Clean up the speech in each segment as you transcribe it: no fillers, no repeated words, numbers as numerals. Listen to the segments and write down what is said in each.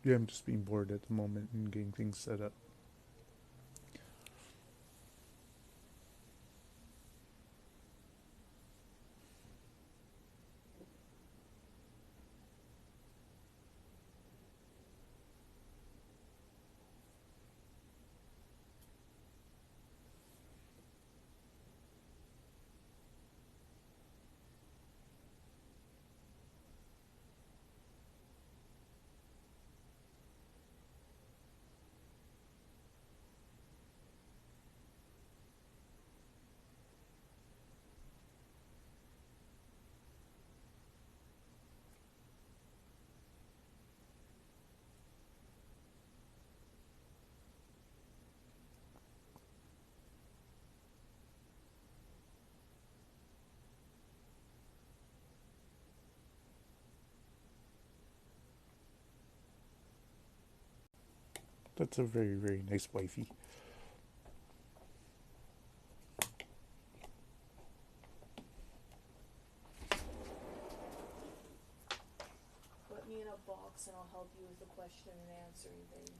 Yeah, I'm just being bored at the moment and getting things set up. That's a very, very nice wifey. Put me in a box and I'll help you with the question and answering thing.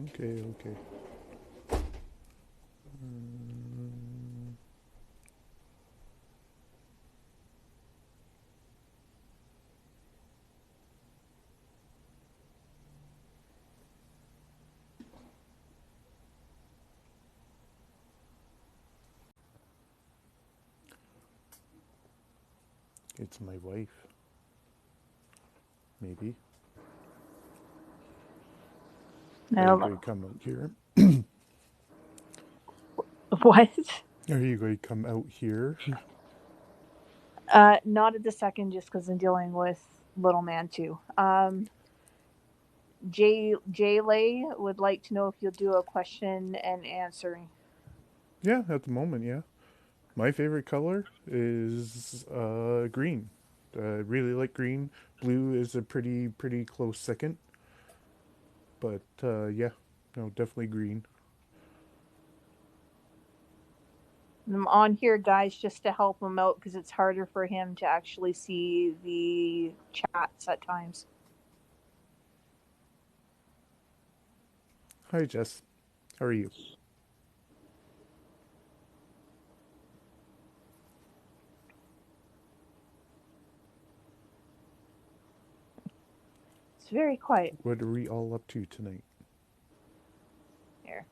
Okay, okay. Um, it's my wife, maybe. Are you No. going to come out here? What? Are you going to come out here? Not at the second, just because I'm dealing with little man too. Jay Lay would like to know if you'll do a question and answering. Yeah, at the moment, yeah. My favorite color is green. I really like green. Blue is a pretty close second, but yeah, no, definitely green. I'm on here, guys, just to help him out because it's harder for him to actually see the chats at times. Hi, Jess. How are you? It's very quiet What are we all up to tonight? here.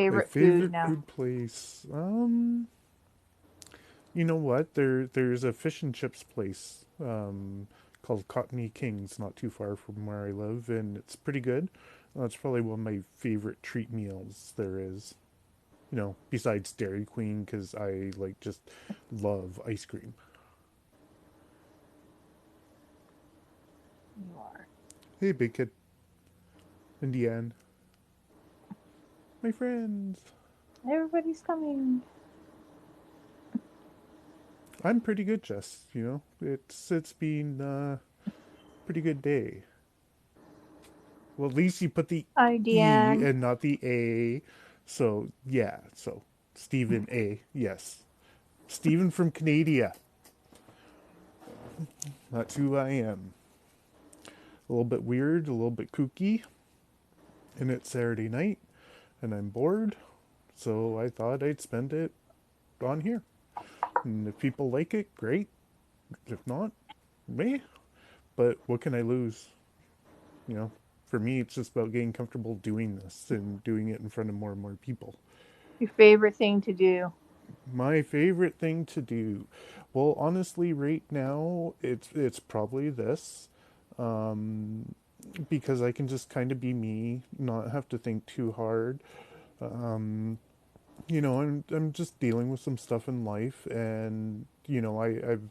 My Favorite food favorite now. food place. You know what? There's a fish and chips place called Cottony Kings, not too far from where I live, and it's pretty good. It's probably one of my favorite treat meals there is. You know, besides Dairy Queen, because I like just love ice cream. You are. Hey, big kid, Indiana, my friends. Everybody's coming. I'm pretty good, Jess. You know, it's been a pretty good day. Well, at least you put the Hi, E Deanne. and not the A. So, yeah. So, Stephen A. Yes. Stephen from Canada. That's who I am. A little bit weird, a little bit kooky. And it's Saturday night, and I'm bored. So, I thought I'd spend it on here. And if people like it, great. If not, meh. But what can I lose? You know, for me, it's just about getting comfortable doing this and doing it in front of more and more people. Your favorite thing to do? My favorite thing to do. Well, honestly, right now it's probably this, um, because I can just kind of be me, not have to think too hard. Um, you know, I'm just dealing with some stuff in life, and you know, I've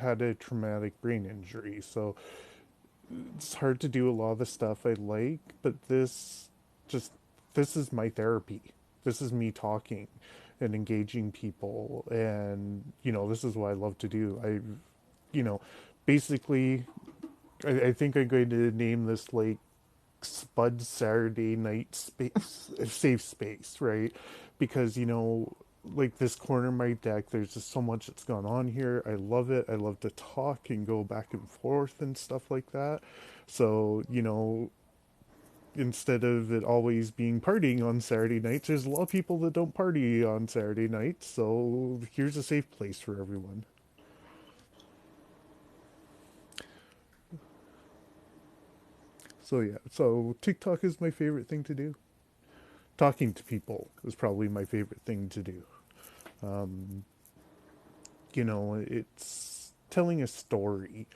had a traumatic brain injury, so it's hard to do a lot of the stuff I like. But just this is my therapy. This is me talking and engaging people, and you know, this is what I love to do. You know, basically, I think I'm going to name this like Spud Saturday Night Space, safe space, right? Because you know, like this corner of my deck, there's just so much that's gone on here. I love it. I love to talk and go back and forth and stuff like that. So, instead of it always being partying on Saturday nights, there's a lot of people that don't party on Saturday nights. So here's a safe place for everyone. So yeah, so TikTok is my favorite thing to do. Talking to people is probably my favorite thing to do. Um, it's telling a story.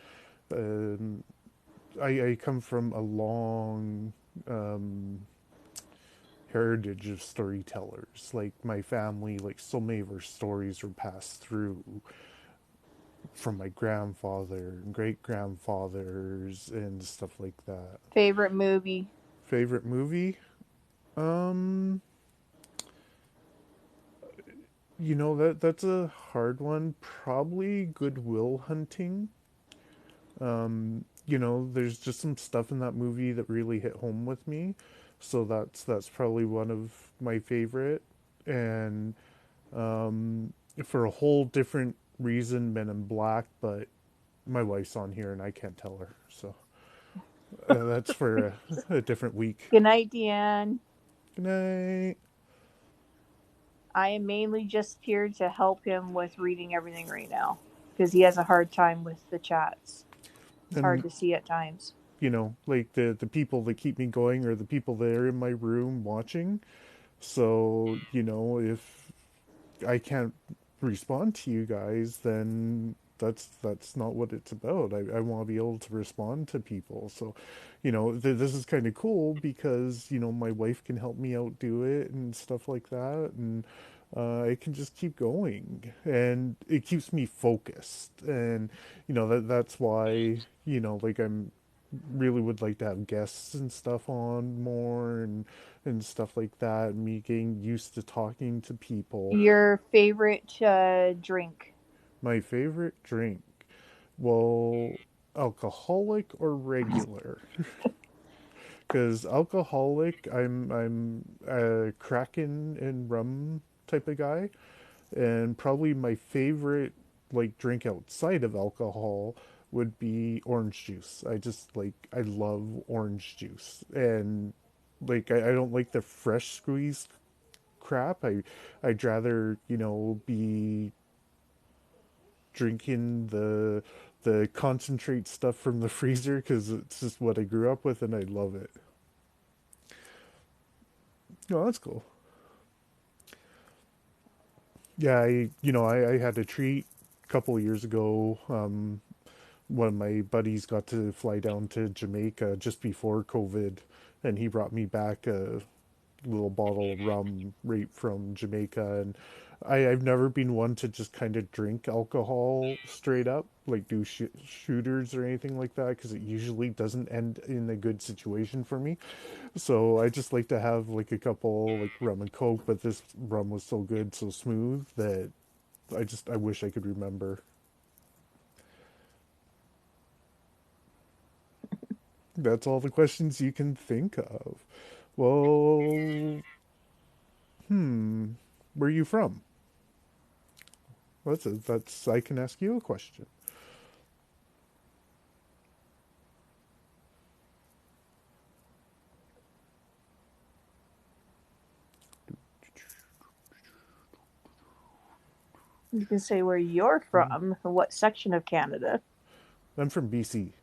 Um, I come from a long um, heritage of storytellers. Like my family, like so many of our stories were passed through from my grandfather and great grandfathers and stuff like that. Favorite movie? Favorite movie? Um, that's a hard one. Probably Goodwill Hunting. There's just some stuff in that movie that really hit home with me. So that's probably one of my favorite. And for a whole different reason, Men in Black, but my wife's on here and I can't tell her. So that's for a different week. Good night, Deanne. Good night. I am mainly just here to help him with reading everything right now because he has a hard time with the chats. It's hard And to see at times. like the people that keep me going are the people that are in my room watching. So, if I can't respond to you guys, then that's not what it's about. I want to be able to respond to people. So, this is kind of cool because, my wife can help me out do it and stuff like that. And I can just keep going and it keeps me focused. And, that's why, like I'm really would like to have guests and stuff on more and stuff like that. Me getting used to talking to people. Your favorite drink? My favorite drink, well, alcoholic or regular? Because alcoholic, I'm a Kraken and rum type of guy, and probably my favorite like drink outside of alcohol would be orange juice. I love orange juice, and like I don't like the fresh squeezed crap. I'd rather be drinking the concentrate stuff from the freezer because it's just what I grew up with and I love it. Oh, that's cool. Yeah, I had a treat a couple of years ago. One of my buddies got to fly down to Jamaica just before COVID, and he brought me back a little bottle of rum right from Jamaica. And I've never been one to just kind of drink alcohol straight up, like do shooters or anything like that, because it usually doesn't end in a good situation for me. So I just like to have like a couple like rum and coke, but this rum was so good, so smooth that I wish I could remember. That's all the questions you can think of. Well, where are you from? That's I can ask you a question. You can say where you're from, what section of Canada. I'm from BC,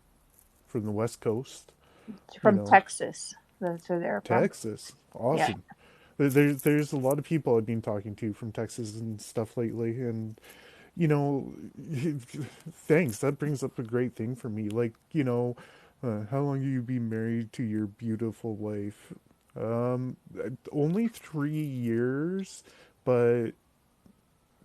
from the West Coast. You From know, Texas. That's where they're from. Texas, Yeah. awesome. There's a lot of people I've been talking to from Texas and stuff lately, and you know, thanks. That brings up a great thing for me. Like, how long have you been married to your beautiful wife? Only 3 years, but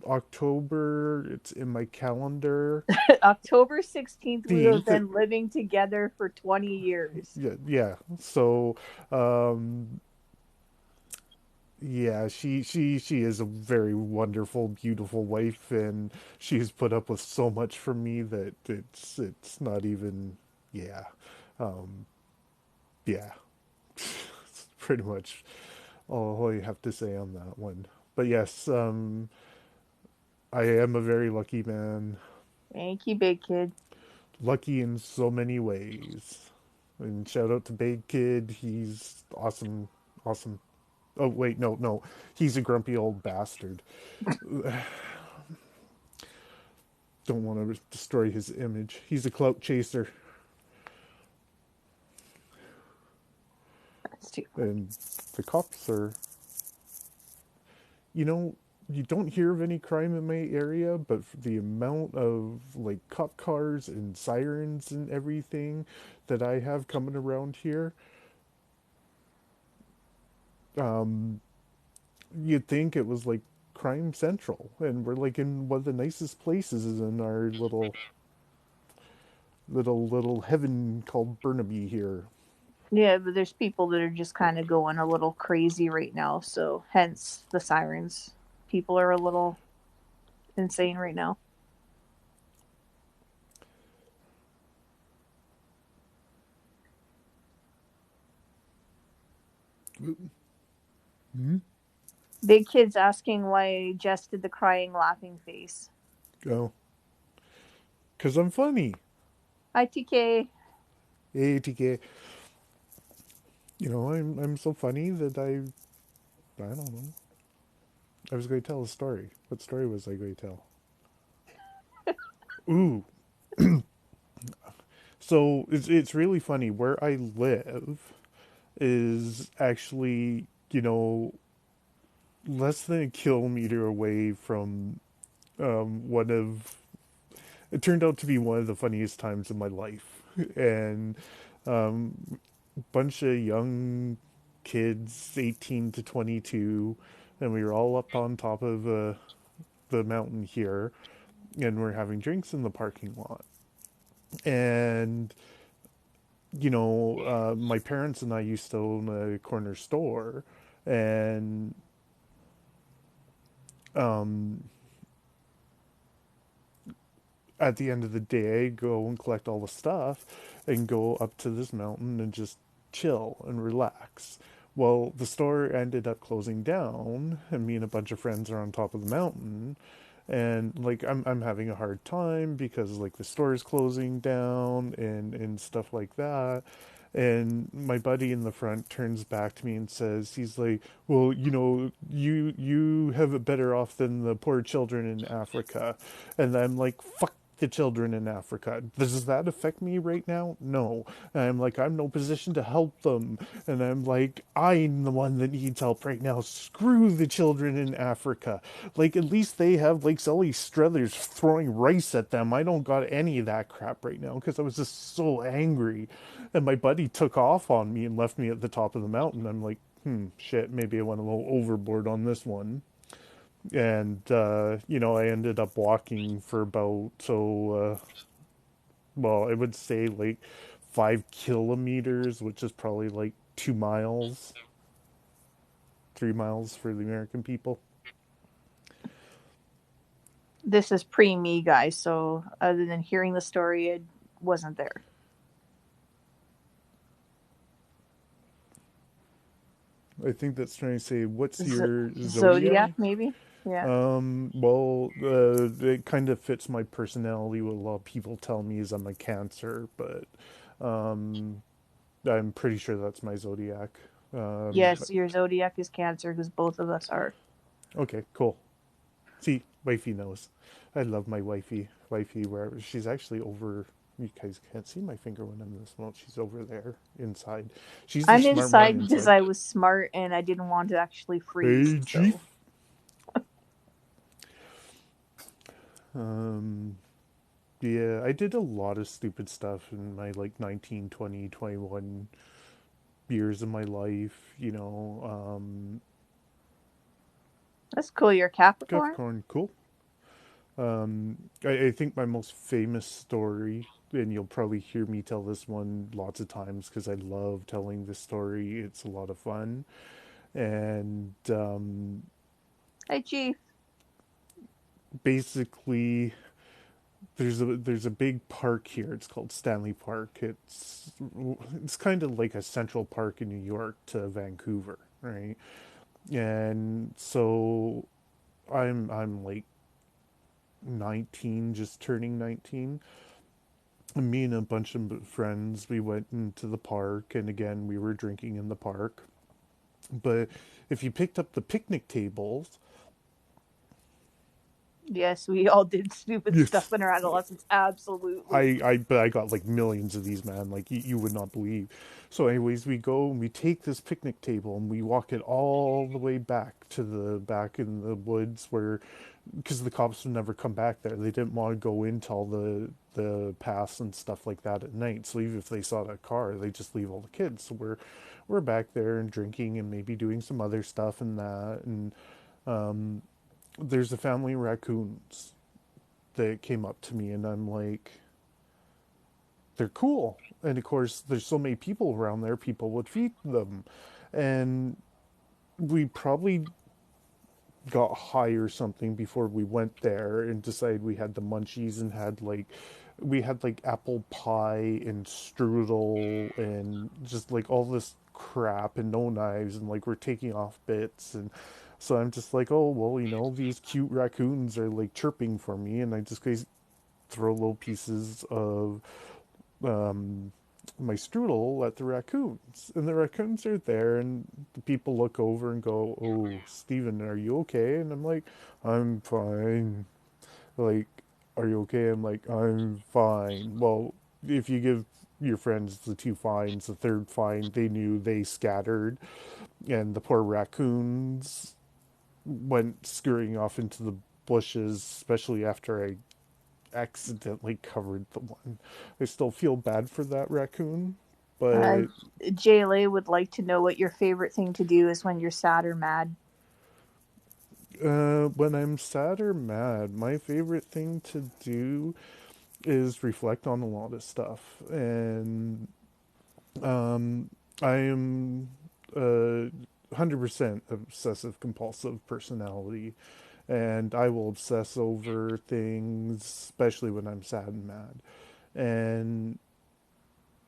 October, it's in my calendar. October 16th, we have 15th. been living together for 20 years. Yeah, yeah. So, um, yeah, she is a very wonderful, beautiful wife, and she's put up with so much from me that it's not even. Yeah, um, yeah. It's pretty much all I have to say on that one. But yes, I am a very lucky man. Thank you, big kid. Lucky in so many ways. And shout out to Big Kid. He's awesome. Awesome. Oh, wait, no, no. He's a grumpy old bastard. Don't want to destroy his image. He's a clout chaser. That's too funny. And the cops are, you know, you don't hear of any crime in my area, but for the amount of like cop cars and sirens and everything that I have coming around here, um, you'd think it was like crime central, and we're like in one of the nicest places is in our little heaven called Burnaby here. Yeah, but there's people that are just kind of going a little crazy right now, so hence the sirens. People are a little insane right now. Mm-hmm. Big kid's asking why Jess did the crying, laughing face. Oh, because I'm funny. Hi, TK. Hey, TK. I'm so funny that I don't know. I was going to tell a story. What story was I going to tell? Ooh. So it's really funny. Where I live is actually, less than a kilometer away from one of. It turned out to be one of the funniest times of my life, and bunch of young kids, 18 to 22, and we were all up on top of the mountain here, and we're having drinks in the parking lot. And my parents and I used to own a corner store, and um, at the end of the day, go and collect all the stuff and go up to this mountain and just chill and relax. Well, the store ended up closing down, and me and a bunch of friends are on top of the mountain, and like I'm having a hard time because like the store is closing down and stuff like that. And my buddy in the front turns back to me and says, he's like, well, you have it better off than the poor children in Africa. And I'm like, fuck the children in Africa. Does that affect me right now? No. And I'm like, I'm no position to help them. And I'm like, I'm the one that needs help right now. Screw the children in Africa. Like, at least they have like Sully Struthers throwing rice at them. I don't got any of that crap right now because I was just so angry. And my buddy took off on me and left me at the top of the mountain. I'm like, shit, maybe I went a little overboard on this one. And I ended up walking for about well, I would say like 5 kilometers, which is probably like 2 miles, 3 miles for the American people. This is pre me, guys, so other than hearing the story, it wasn't there. I think that's trying to say, what's Z- your Zodiac, zodiac? maybe? Yeah. Well, it kind of fits my personality. What a lot of people tell me is I'm a Cancer, but um, I'm pretty sure that's my zodiac. Yes, your Zodiac is Cancer because both of us are. Okay, cool. See, wifey knows. I love my wifey. Wifey, where she's actually over. You guys can't see my finger when I'm in this mode. She's over there inside. She's the I'm smart one inside because inside. I was smart and I didn't want to actually freeze, Hey, so. Chief. Um, yeah, I did a lot of stupid stuff in my like 19, 20, 21 years of my life. That's cool, you're Capricorn? Capricorn, cool. I think my most famous story, and you'll probably hear me tell this one lots of times because I love telling this story. It's a lot of fun. And Hey, Chief. basically, there's a big park here. It's called Stanley Park. It's kind of like a central park in New York to Vancouver, right? And so I'm like 19, just turning 19. And me and a bunch of friends, we went into the park, and again, we were drinking in the park. But if you picked up the picnic tables, Yes, we all did stupid yes, stuff in our adolescence. Absolutely. but I got like millions of these, man. Like you would not believe. So, anyways, we go and we take this picnic table and we walk it all the way back to the back in the woods where, because the cops would never come back there. They didn't want to go into all the paths and stuff like that at night. So even if they saw that car, they just leave all the kids. So we're back there and drinking and maybe doing some other stuff and that. And there's a family of raccoons that came up to me, and I'm like, they're cool. And of course, there's so many people around there, people would feed them. And we probably got high or something before we went there and decided we had the munchies and had like we had like apple pie and strudel and just like all this crap and no knives and like we're taking off bits. And so I'm just like, oh well, these cute raccoons are like chirping for me, and I just throw little pieces of um, my strudel at the raccoons. And the raccoons are there, and the people look over and go, "Oh, Steven, are you okay?" And I'm like, "I'm fine." Like, "Are you okay?" I'm like, "I'm fine." Well, if you give your friends the two fines, the third fine, they knew, they scattered, and the poor raccoons went scurrying off into the bushes, especially after I accidentally covered the one. I still feel bad for that raccoon, Uh, but JLA would like to know what your favorite thing to do is when you're sad or mad. when I'm sad or mad, my favorite thing to do is reflect on a lot of stuff. And I am 100% obsessive compulsive personality, and I will obsess over things, especially when I'm sad and mad. And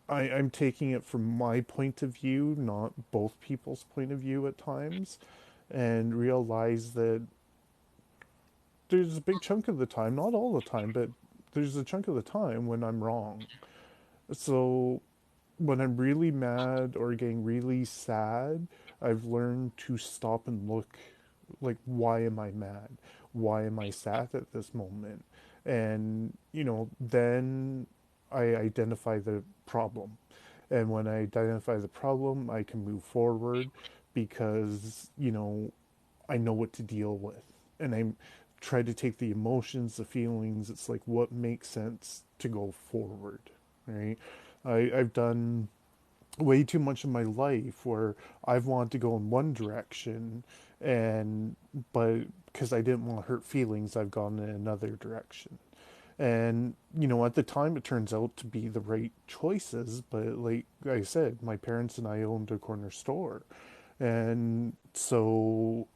I'm taking it from my point of view, not both people's point of view at times, and realize that there's a big chunk of the time, not all the time, but there's a chunk of the time when I'm wrong. So when I'm really mad or getting really sad, I've learned to stop and look, like, why am I mad? Why am I sad at this moment? And, then I identify the problem. And when I identify the problem, I can move forward because, I know what to deal with. And I try to take the emotions, the feelings, it's like what makes sense to go forward, right? I've done way too much of my life where I've wanted to go in one direction, and but because I didn't want to hurt feelings, I've gone in another direction. And at the time it turns out to be the right choices, but like I said, my parents and I owned a corner store. And so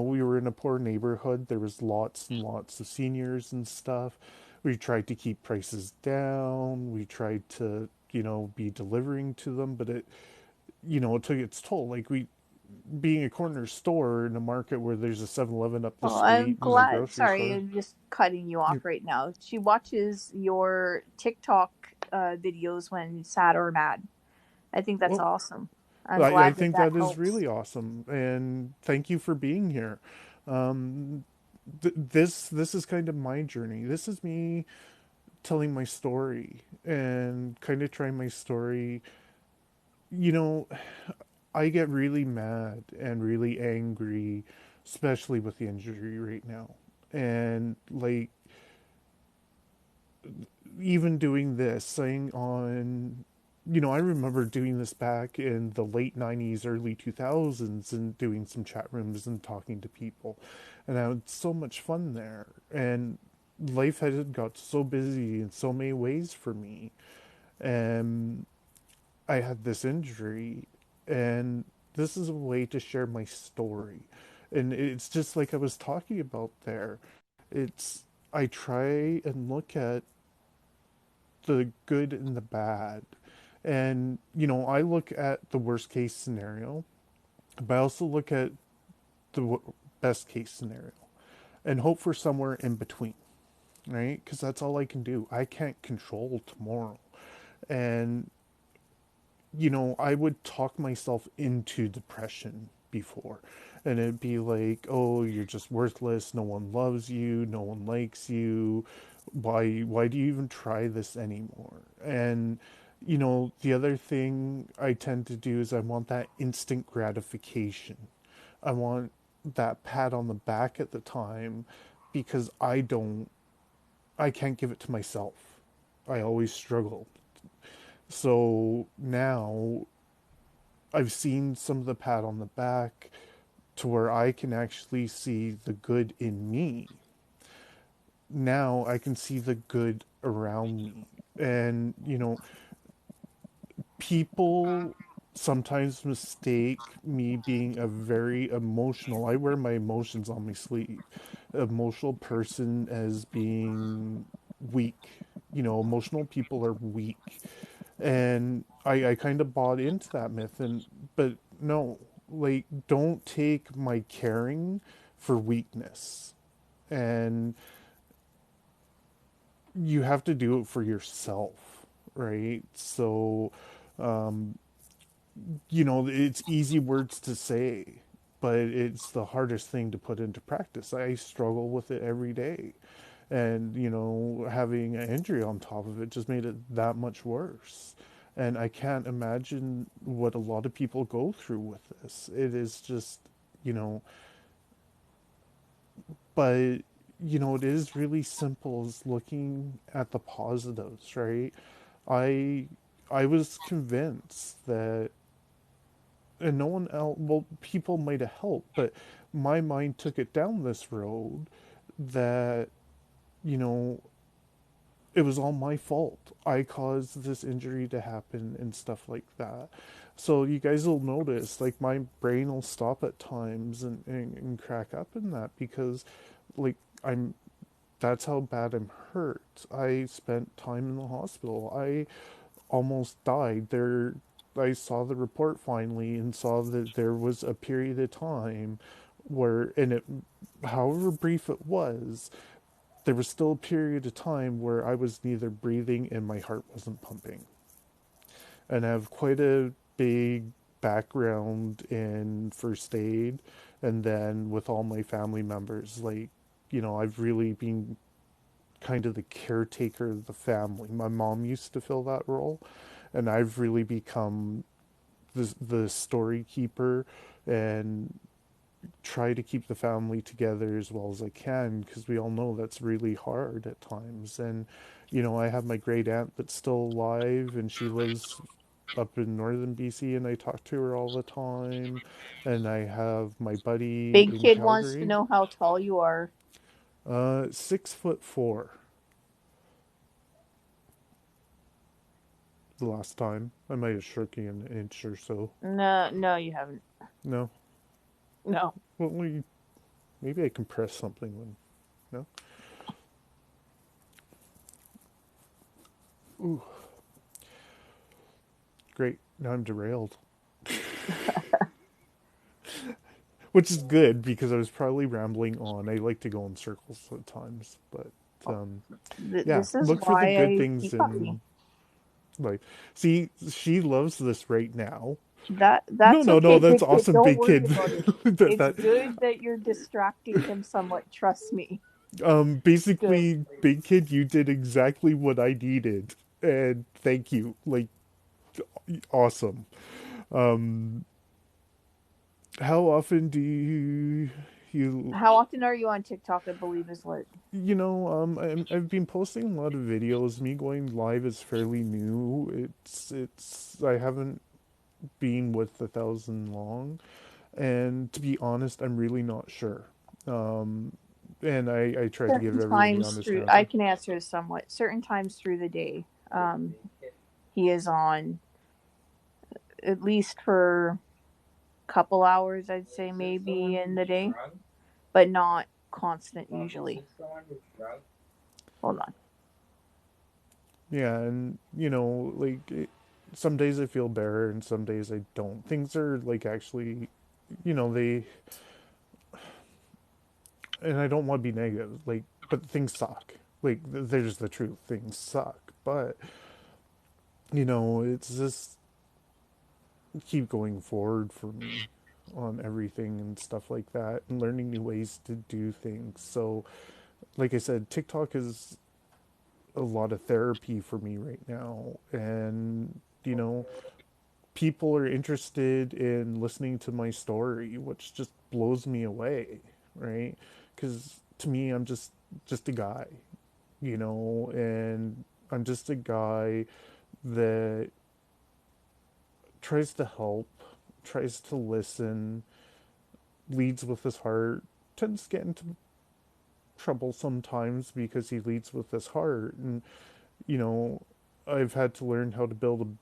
we were in a poor neighborhood. There was lots and lots of seniors and stuff. We tried to keep prices down. We tried to, be delivering to them, but it took its toll. Like being a corner store in a market where there's a 7-Eleven up the Oh, I'm street and a glad. grocery Sorry, store. I'm just cutting you off right now. She watches your TikTok videos when sad or mad. I think that's Well, awesome. I'm I glad that think that that is helps. really awesome, and thank you for being here. Um, this is kind of my journey. This is me telling my story and kind of trying my story. You know, I get really mad and really angry, especially with the injury right now. And like even doing this, saying on, I remember doing this back in the late 90s, early 2000s, and doing some chat rooms and talking to people. And I had so much fun there. And life had got so busy in so many ways for me. And I had this injury, and this is a way to share my story. And it's just like I was talking about there. It's, I try and look at the good and the bad. And, I look at the worst case scenario, but I also look at the best case scenario. and hope for somewhere in between, right? Because that's all I can do. I can't control tomorrow. And, I would talk myself into depression before. And it'd be like, oh, you're just worthless. No one loves you. No one likes you. Why do you even try this anymore? And, the other thing I tend to do is I want that instant gratification. I want that pat on the back at the time because I can't give it to myself. I always struggle. So now I've seen some of the pat on the back to where I can actually see the good in me. Now I can see the good around me. And, people sometimes mistake me being a very emotional, I wear my emotions on my sleeve, emotional person as being weak. Emotional people are weak. And I kind of bought into that myth. But no, like, don't take my caring for weakness. And you have to do it for yourself, right? So, um, it's easy words to say, but it's the hardest thing to put into practice. I struggle with it every day. And, having an injury on top of it just made it that much worse. And I can't imagine what a lot of people go through with this. It is just, you know, but, it is really simple as looking at the positives, right? I I was convinced that, and no one else, well, people might have helped, but my mind took it down this road that, you know, it was all my fault. I caused this injury to happen and stuff like that. So you guys will notice, like, my brain will stop at times and crack up in that because, like, that's how bad I'm hurt. I spent time in the hospital. I almost died. I saw the report finally and saw that there was a period of time where, and it, however brief it was, there was still a period of time where I was neither breathing and my heart wasn't pumping. And I have quite a big background in first aid, and then with all my family members, like, I've really been kind of the caretaker of the family. My mom used to fill that role, and I've really become the story keeper and try to keep the family together as well as I can because we all know that's really hard at times. And, I have my great aunt that's still alive and she lives up in northern BC and I talk to her all the time. And I have my buddy Big in Kid wants to Calgary, know how tall you are. 6'4" the last time. I might have shrunk an inch or so. No, no, you haven't. No. No. Well, maybe I can press something when. No? Ooh, great. Now I'm derailed. Which is good because I was probably rambling on. I like to go in circles at times, but yeah, This is look for the why good I things keep puppy. in life. See, she loves this right now. No, That's no, no, okay, that's Big Kid. awesome, Don't big worry kid. about it. that, It's that good that you're distracting him somewhat. Trust me. Good. basically, big kid, you did exactly what I needed, and thank you. Like, awesome. Um, how often do you How often are you on TikTok? I believe is what. I've been posting a lot of videos. Me going live is fairly new. I haven't been with 1,000 long, and to be honest, I'm really not sure. Um, and I tried to give Certain everyone the times honest through, I answer. can answer this somewhat. Certain times through the day, he is on at least for a couple hours. I'd say maybe in the day, but not constant usually. Hold on. Yeah, and like some days I feel better, and some days I don't. Things are like actually, they and I don't want to be negative, like, but things suck. Like, there's the truth, things suck. But it's just keep going forward for me on everything and stuff like that, and learning new ways to do things. So, like I said, TikTok is a lot of therapy for me right now, and people are interested in listening to my story, which just blows me away, right? Because to me, I'm just a guy, and I'm just a guy that tries to help, tries to listen, leads with his heart, tends to get into trouble sometimes because he leads with his heart. And, you know, I've had to learn how to build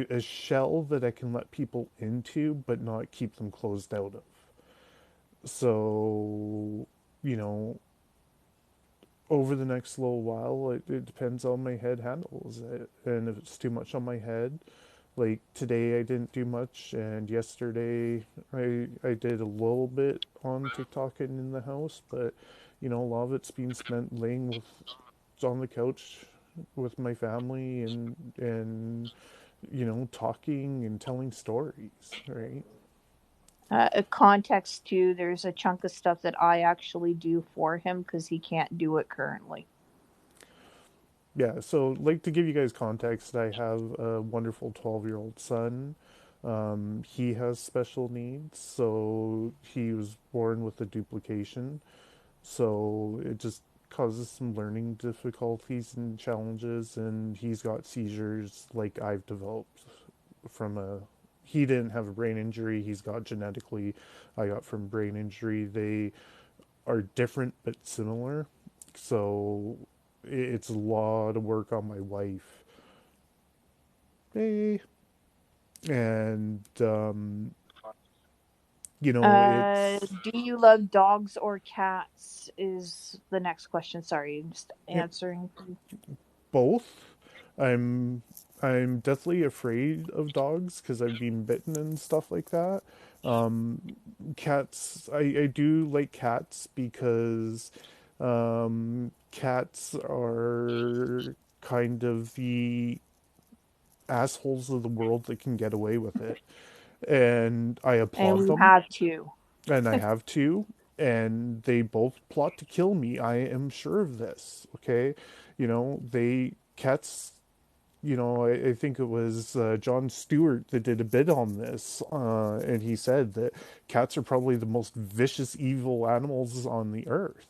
a shell that I can let people into, but not keep them closed out of. So, you know, over the next little while, it depends on my head handles it. And if it's too much on my head, like today I didn't do much, and yesterday I did a little bit on TikTok and in the house, but a lot of it's been spent laying with on the couch with my family and talking and telling stories, right? A context too, there's a chunk of stuff that I actually do for him because he can't do it currently. Yeah, so like to give you guys context, I have a wonderful 12-year-old son. He has special needs, so he was born with a duplication. So it just causes some learning difficulties and challenges, and he's got seizures like I've developed from a. He didn't have a brain injury, he's got genetically, I got from brain injury. They are different but similar. So it's a lot of work on my wife. Hey. And, it's Do you love dogs or cats? Is the next question. Sorry, I'm just answering. both. I'm I'm deathly afraid of dogs because I've been bitten and stuff like that. Um, Cats, I do like cats because cats are kind of the assholes of the world that can get away with it. And I And applaud we them, have two. and I have two, and they both plot to kill me. I am sure of this, okay? Cats, I think it was Jon Stewart that did a bit on this, and he said that cats are probably the most vicious, evil animals on the earth.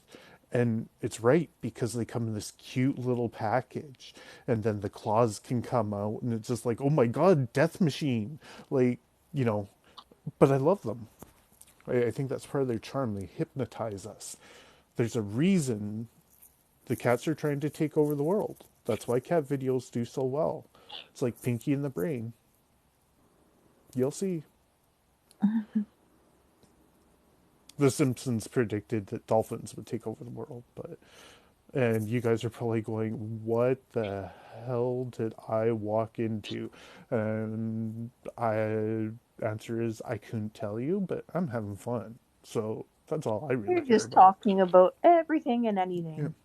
And it's right because they come in this cute little package, and then the claws can come out, and it's just like, oh my god, death machine! Like, you know, but I love them. I think that's part of their charm. They hypnotize us. There's a reason the cats are trying to take over the world. That's why cat videos do so well. It's like Pinky and the Brain. You'll see. The Simpsons predicted that dolphins would take over the world, and you guys are probably going, "What the hell did I walk into?" And I answer is I couldn't tell you, but I'm having fun. So that's all I really We're care just about. talking about everything and Yeah. anything.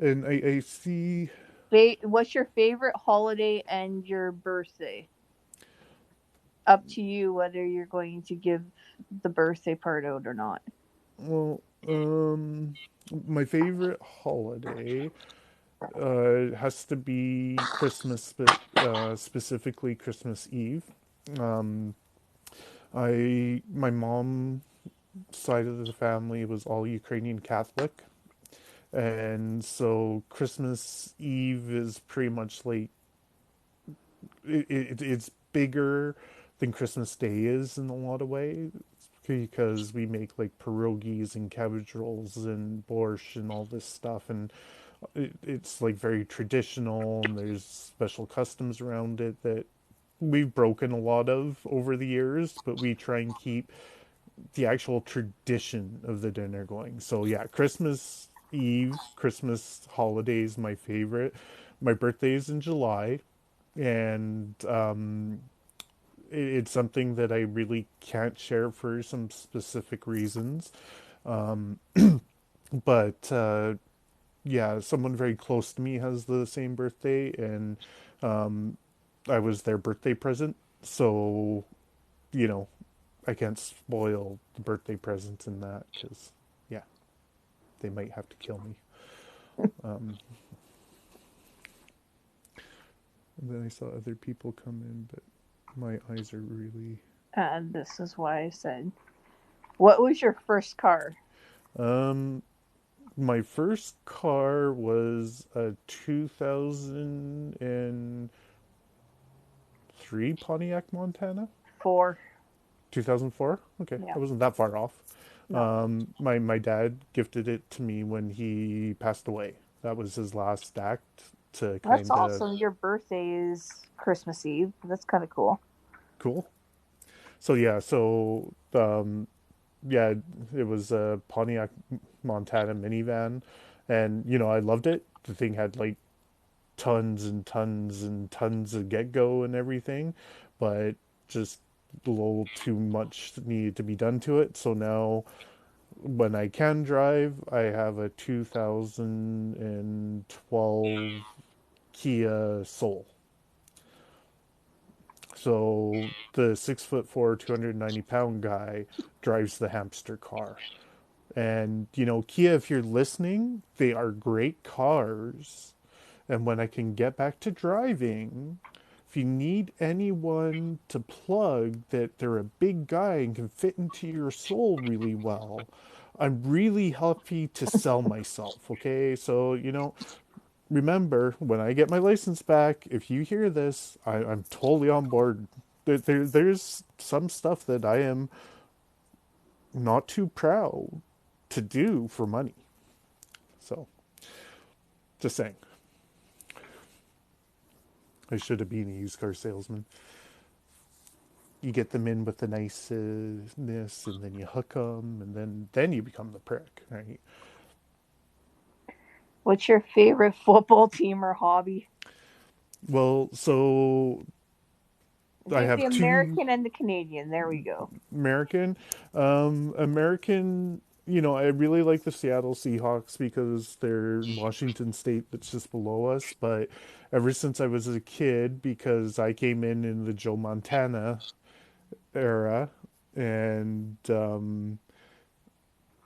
And I see. What's your favorite holiday and your birthday? Up to you whether you're going to give the birthday part out or not. Well, my favorite holiday has to be Christmas, but specifically Christmas Eve. Um, my mom side of the family was all Ukrainian Catholic, and so Christmas Eve is pretty much like it's bigger than Christmas Day is in a lot of ways because we make like pierogies and cabbage rolls and borscht and all this stuff, and it's like very traditional, and there's special customs around it that we've broken a lot of over the years, but we try and keep the actual tradition of the dinner going. So yeah, Christmas Eve, Christmas holidays, my favorite. My birthday is in July, and it's something that I really can't share for some specific reasons. Um, but yeah, someone very close to me has the same birthday, and um, I was their birthday present. So, you know, I can't spoil the birthday presents in that because, yeah, they might have to kill me. Um, and then I saw other people come in, but my eyes are really. And this is why I said, what was your first car? Um, my first car was a 2003 Pontiac Montana. Four. 2004. Okay, Yeah. I wasn't that far off. No. My dad gifted it to me when he passed away. That was his last act to That's kind of awesome. Your birthday is Christmas Eve. That's kind of cool. cool. So yeah, yeah, it was a Pontiac Montana minivan, and I loved it. The thing had like tons and tons and tons of get go and everything, but just a little too much needed to be done to it. So now when I can drive, I have a 2012 Kia Soul. So the 6'4", 290 pound guy drives the hamster car. And Kia, if you're listening, they are great cars. And when I can get back to driving, if you need anyone to plug that they're a big guy and can fit into your soul really well, I'm really happy to sell myself. Okay, so remember when I get my license back, if you hear this, I'm totally on board. There's some stuff that I am not too proud to do for money. So just saying, I should have been a used car salesman. You get them in with the niceness, and then you hook them, and then you become the prick, right? What's your favorite football team or hobby? Well, so I Give the have two American and the Canadian. There we go. American. American, I really like the Seattle Seahawks because they're in Washington State that's just below us. But ever since I was a kid, because I came in the Joe Montana era, and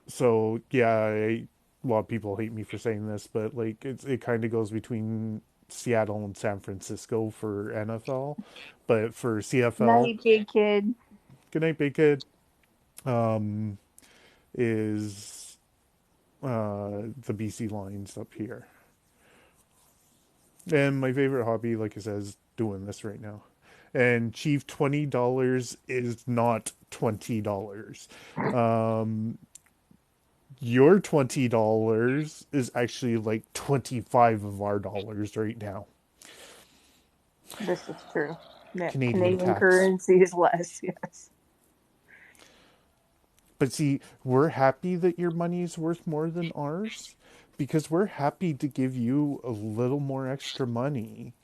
so yeah, a lot of people hate me for saying this, but like it kind of goes between Seattle and San Francisco for NFL, but for CFL, Night, big kid. good night, big kid. Um, is the BC Lions up here, and my favorite hobby, like I said, is doing this right now. And Chief, $20 is not $20. Um, your $20 is actually like 25 of our dollars right now. This is true. Yeah, Canadian Canadian tax. currency is less. Yes. But see, we're happy that your money is worth more than ours because we're happy to give you a little more extra money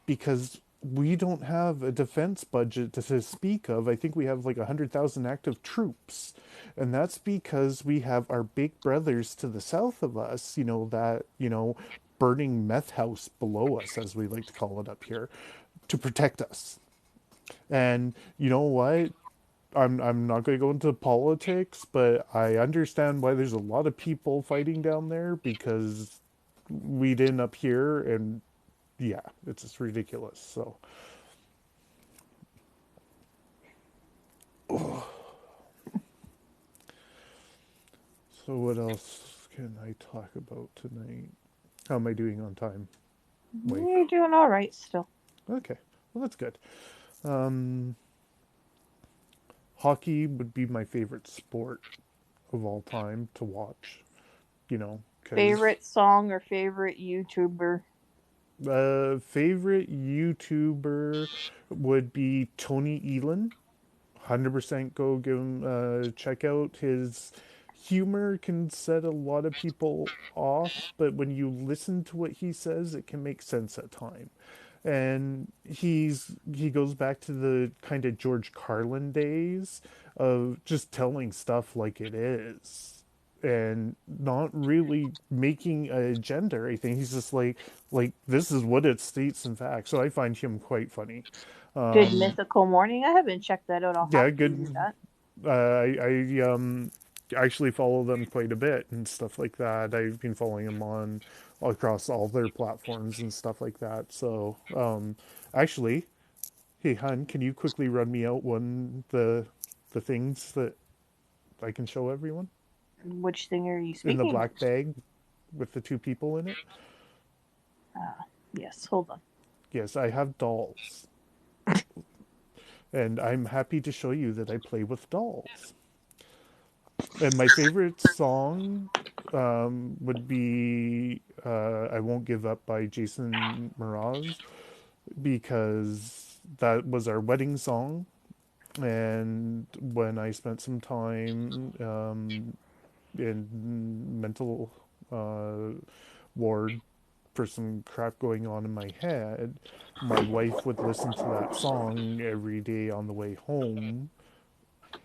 because we don't have a defense budget to speak of. I think we have like 100,000 active troops. And that's because we have our big brothers to the south of us, burning meth house below us, as we like to call it up here, to protect us. And you know what? I'm not going to go into politics, but I understand why there's a lot of people fighting down there because we didn't up here, and yeah, it's just ridiculous. So what else can I talk about tonight? How am I doing on time, wife? You're doing all right still. Okay, well that's good. Um, Hockey would be my favorite sport of all time to watch. Because Favorite song or favorite YouTuber? favorite YouTuber would be Tony Elin. 100% go give him check out his humor can set a lot of people off, but when you listen to what he says, it can make sense at time. and he goes back to the kind of George Carlin days of just telling stuff like it is and not really making an agenda or anything. He's just like this is what it states in fact. So I find him quite funny. Good Mythical Morning. I haven't checked that out. I'll Yeah, have to do good. that. I actually follow them quite a bit and stuff like that. I've been following them on across all their platforms and stuff like that. So actually, hey hun, can you quickly run me out the things that I can show everyone Which thing are you in the speaking of? black bag with the two people in it? Yes, hold on. Yes, I have dolls, and I'm happy to show you that I play with dolls. And my favorite song would be I Won't Give Up by Jason Mraz because that was our wedding song. And when I spent some time in mental ward for some crap going on in my head, my wife would listen to that song every day on the way home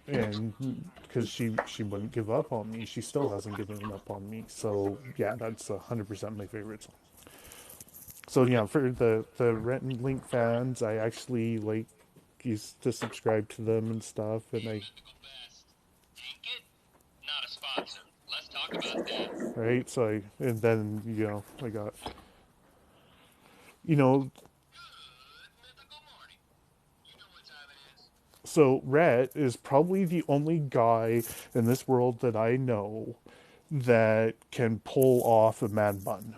and because she wouldn't give up on me, she still hasn't given up on me. So yeah, that's 100% my favorite song. So yeah, for the Rhett and Link fans, I actually like used to subscribe to them and stuff, and I Not a sponsor. Let's talk about that. right. So and then I got you know Mythical morning. You know what time it is. so Rhett is probably the only guy in this world that I know that can pull off a man bun.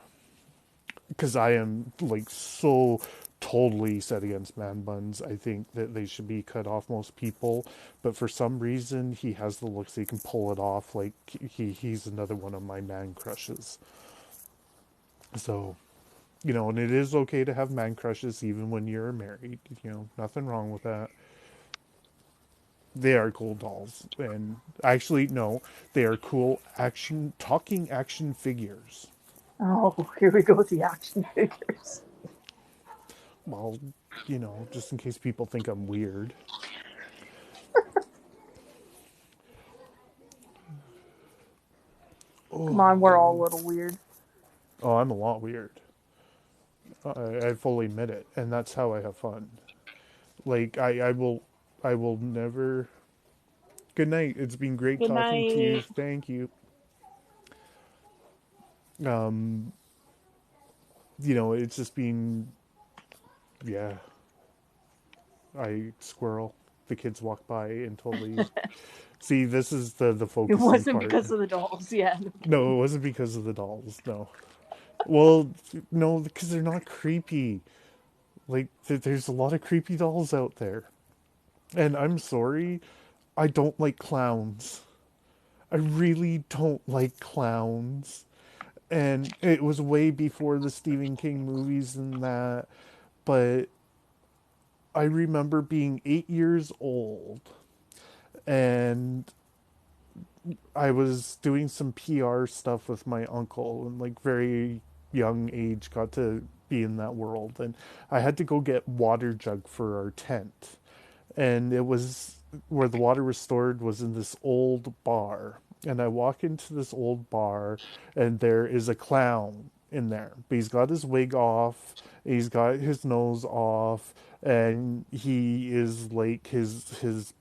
Because I am like so totally set against man buns. I think that they should be cut off most people, but for some reason he has the looks, he can pull it off. Like he's another one of my man crushes. So and it is okay to have man crushes even when you're married. Nothing wrong with that. They are cool dolls, and actually no, they are cool talking action figures. Oh, here we go with the action figures. Well, just in case people think I'm weird. Come on, we're all a little weird. Oh, I'm a lot weird. I fully admit it, and that's how I have fun. Like I will never. Good night. It's been great Good talking to you. night. Thank you. Um, it's just been, yeah. I squirrel. The kids walk by and totally see. This is the It focusing wasn't part. because of the dolls, yeah. No, it wasn't because of the dolls. No. Well, no, because they're not creepy. Like there's a lot of creepy dolls out there, and I'm sorry, I don't like clowns. I really don't like clowns. And it was way before the Stephen King movies and that, but I remember being 8 years old and I was doing some PR stuff with my uncle and like very young age got to be in that world and I had to go get water jug for our tent. And it was where the water was stored was in this old bar. And I walk into this old bar, and there is a clown in there, but he's got his wig off, he's got his nose off, and he is like his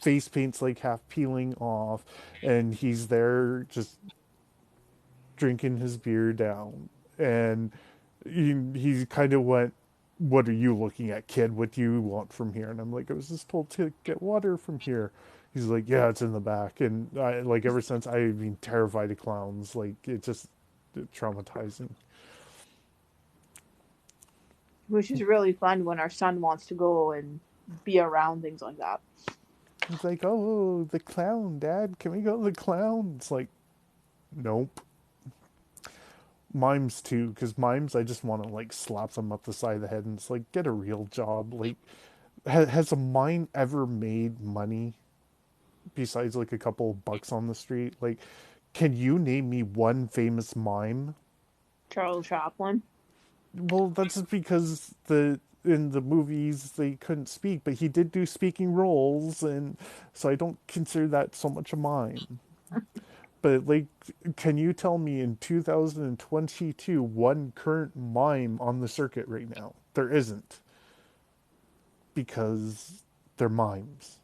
face paint's like half peeling off, and he's there just drinking his beer down, and he kind of went, "What are you looking at, kid? What do you want from here?" And I'm like, "I was just told to get water from here." He's like, "Yeah, it's in the back." And I like ever since I've been terrified of clowns. Like it's traumatizing. Which is really fun when our son wants to go and be around things like that. It's like, "Oh, the clown, Dad. Can we go to the clown?" It's like, nope. Mimes too, because mimes I just want to like slap them up the side of the head and it's like, get a real job. Like, has a mime ever made money besides like a couple of bucks on the street? Like, can you name me one famous mime? Charles Chaplin. Well, that's just because in the movies they couldn't speak, but he did do speaking roles, and so I don't consider that so much a mime. But like, can you tell me in 2022 one current mime on the circuit right now? There isn't, because they're mimes.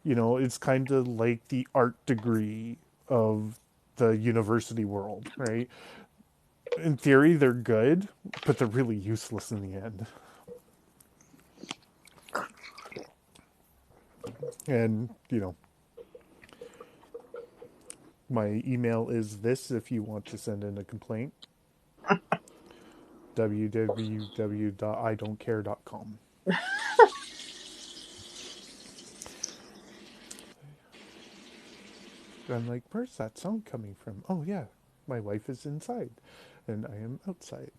You know, it's kind of like the art degree of the university world, right? In theory, they're good, but they're really useless in the end. And, you know, my email is this if you want to send in a complaint: www.idon'tcare.com. I'm like, where's that sound coming from? Oh, yeah, my wife is inside and I am outside.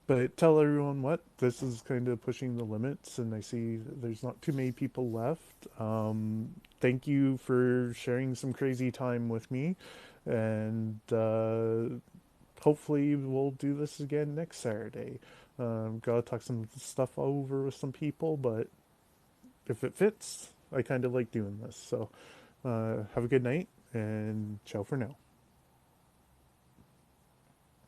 But tell everyone what, this is kind of pushing the limits, and I see there's not too many people left. Thank you for sharing some crazy time with me, and hopefully we'll do this again next Saturday. Gotta talk some stuff over with some people, but if it fits, I kind of like doing this. So have a good night, and ciao for now.